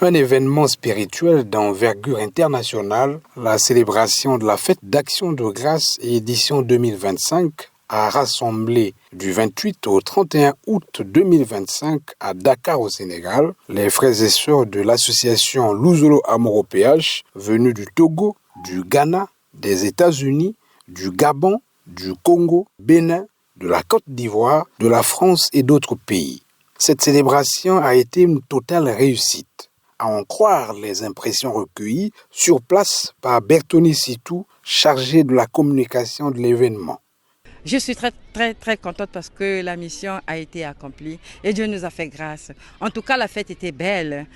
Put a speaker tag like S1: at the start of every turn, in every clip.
S1: Un événement spirituel d'envergure internationale, la célébration de la fête d'Action de Grâce édition 2025 a rassemblé du 28 au 31 août 2025 à Dakar au Sénégal les frères et sœurs de l'association Louzolo Amoro PH venus du Togo, du Ghana, des États-Unis, du Gabon, du Congo, Bénin, de la Côte d'Ivoire, de la France et d'autres pays. Cette célébration a été une totale réussite. À en croire les impressions recueillies sur place par Bertoni Sitou, chargé de la communication de l'événement.
S2: Je suis très contente parce que la mission a été accomplie et Dieu nous a fait grâce. En tout cas, la fête était belle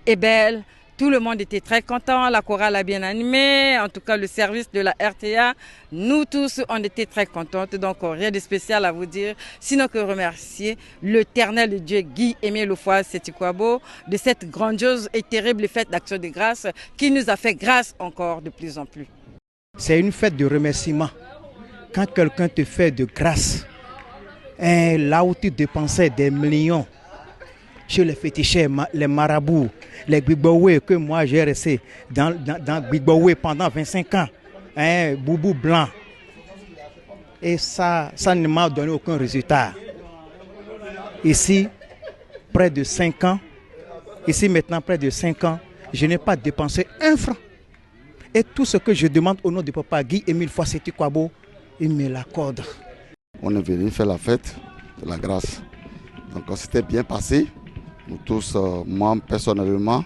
S2: et belle. Tout le monde était très content, la chorale a bien animé, en tout cas le service de la RTA, nous tous on était très contents, donc rien de spécial à vous dire, sinon que remercier l'éternel Dieu Guy-Aimé Loufoua Seti-Kouabo de cette grandiose et terrible fête d'Action de Grâce qui nous a fait grâce encore de plus en plus.
S3: C'est une fête de remerciement. Quand quelqu'un te fait de grâce, là où tu dépensais des millions, chez les féticheurs, les marabouts, les Gbigbowe que moi j'ai resté dans Gbigbowe pendant 25 ans, boubou blanc. Et ça ne m'a donné aucun résultat. Ici, près de 5 ans, près de 5 ans, je n'ai pas dépensé un franc. Et tout ce que je demande au nom de Papa Guy-Aimé Loufoua Seti-Kouabo, il me l'accorde.
S4: On est venu faire la fête de la grâce. Donc c'était bien passé. Nous tous, moi personnellement,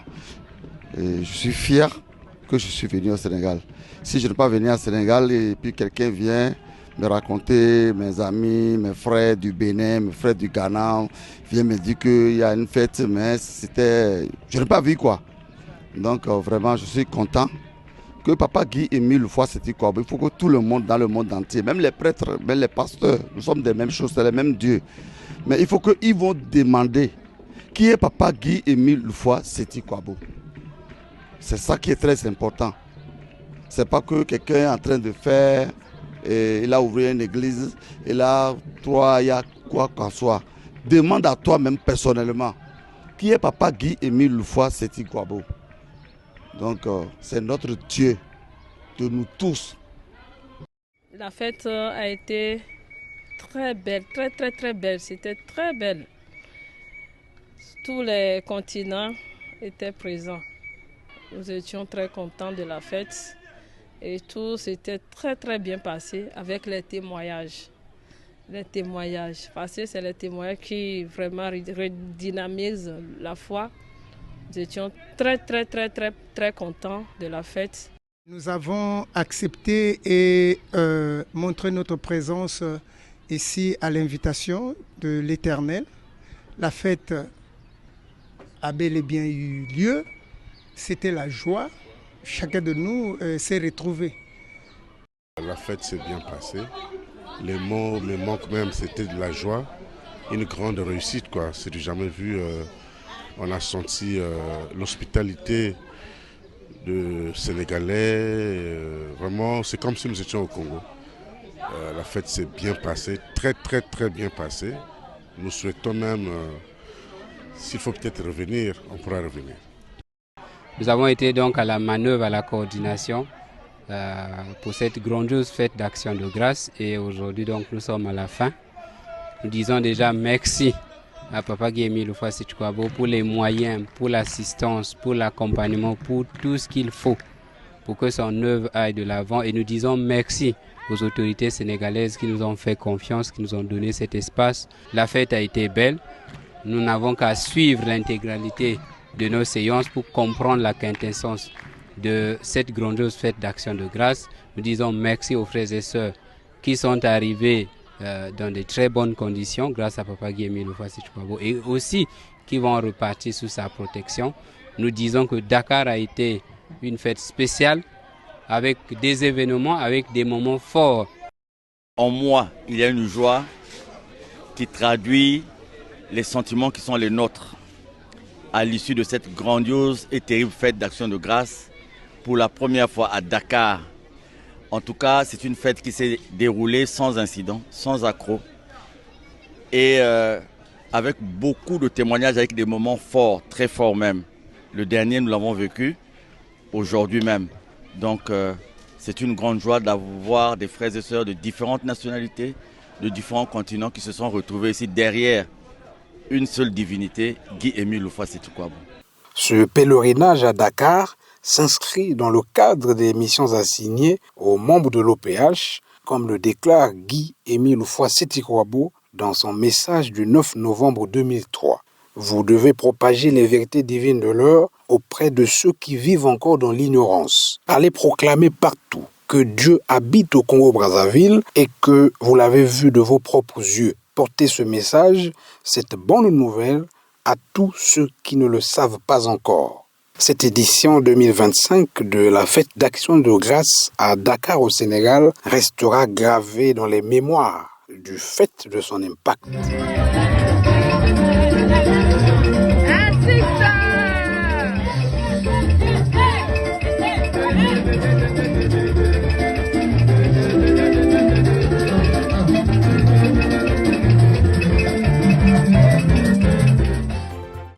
S4: et je suis fier que je suis venu au Sénégal. Si je n'ai pas venu au Sénégal et puis quelqu'un vient me raconter, mes amis, mes frères du Bénin, mes frères du Ghana, viennent me dire qu'il y a une fête, mais c'était... Je n'ai pas vu quoi. Donc vraiment, je suis content que Papa Guy-Aimé Loufoua Seti-Kouabo, il faut que tout le monde dans le monde entier, même les prêtres, même les pasteurs, nous sommes des mêmes choses, c'est les mêmes dieux. Mais il faut qu'ils vont demander qui est Papa Guy-Aimé Loufoua Seti-Kouabo. C'est ça qui est très important. C'est pas que quelqu'un est en train de faire, et il a ouvert une église, et là, toi, il y a quoi qu'en soit. Demande à toi-même personnellement, qui est Papa Guy-Aimé Loufoua Seti-Kouabo. Donc, c'est notre Dieu de nous tous.
S5: La fête a été très belle, très belle. C'était très belle. Tous les continents étaient présents. Nous étions très contents de la fête et tout s'était très bien passé avec les témoignages. Parce que c'est les témoignages qui vraiment redynamisent la foi. Nous étions très contents de la fête.
S3: Nous avons accepté et montré notre présence ici à l'invitation de l'Éternel. La fête a bel et bien eu lieu. C'était la joie. Chacun de nous s'est retrouvé.
S6: La fête s'est bien passée. Les mots me manquent même, c'était de la joie. Une grande réussite, quoi. C'est du jamais vu. On a senti l'hospitalité de Sénégalais. Vraiment, c'est comme si nous étions au Congo. La fête s'est bien passée, très bien passée. Nous souhaitons même, s'il faut peut-être revenir, on pourra revenir.
S7: Nous avons été donc à la manœuvre, à la coordination pour cette grandiose fête d'Action de Grâce. Et aujourd'hui, donc, nous sommes à la fin. Nous disons déjà merci à Papa Guy-Aimé Loufoua Seti-Kouabo pour les moyens, pour l'assistance, pour l'accompagnement, pour tout ce qu'il faut pour que son œuvre aille de l'avant. Et nous disons merci aux autorités sénégalaises qui nous ont fait confiance, qui nous ont donné cet espace. La fête a été belle. Nous n'avons qu'à suivre l'intégralité de nos séances pour comprendre la quintessence de cette grandiose fête d'Action de Grâce. Nous disons merci aux frères et sœurs qui sont arrivés dans de très bonnes conditions grâce à Papa Guy-Aimé Loufoua Seti-Kouabo et aussi qui vont repartir sous sa protection. Nous disons que Dakar a été une fête spéciale avec des événements, avec des moments forts.
S8: En moi, il y a une joie qui traduit les sentiments qui sont les nôtres à l'issue de cette grandiose et terrible fête d'Action de Grâce pour la première fois à Dakar. En tout cas, c'est une fête qui s'est déroulée sans incident, sans accroc. et avec beaucoup de témoignages, avec des moments forts, très forts même. Le dernier, nous l'avons vécu aujourd'hui même. Donc, c'est une grande joie d'avoir des frères et sœurs de différentes nationalités, de différents continents qui se sont retrouvés ici derrière une seule divinité, Guy-Émile Houphouët-Sétiquabo.
S1: Ce pèlerinage à Dakar s'inscrit dans le cadre des missions assignées aux membres de l'OPH, comme le déclare Guy-Émile Houphouët-Sétiquabo dans son message du 9 novembre 2003. Vous devez propager les vérités divines de l'heure auprès de ceux qui vivent encore dans l'ignorance. Allez proclamer partout que Dieu habite au Congo-Brazzaville et que vous l'avez vu de vos propres yeux. Portez ce message, cette bonne nouvelle, à tous ceux qui ne le savent pas encore. Cette édition 2025 de la Fête d'Action de Grâce à Dakar au Sénégal restera gravée dans les mémoires du fait de son impact.
S9: Assista!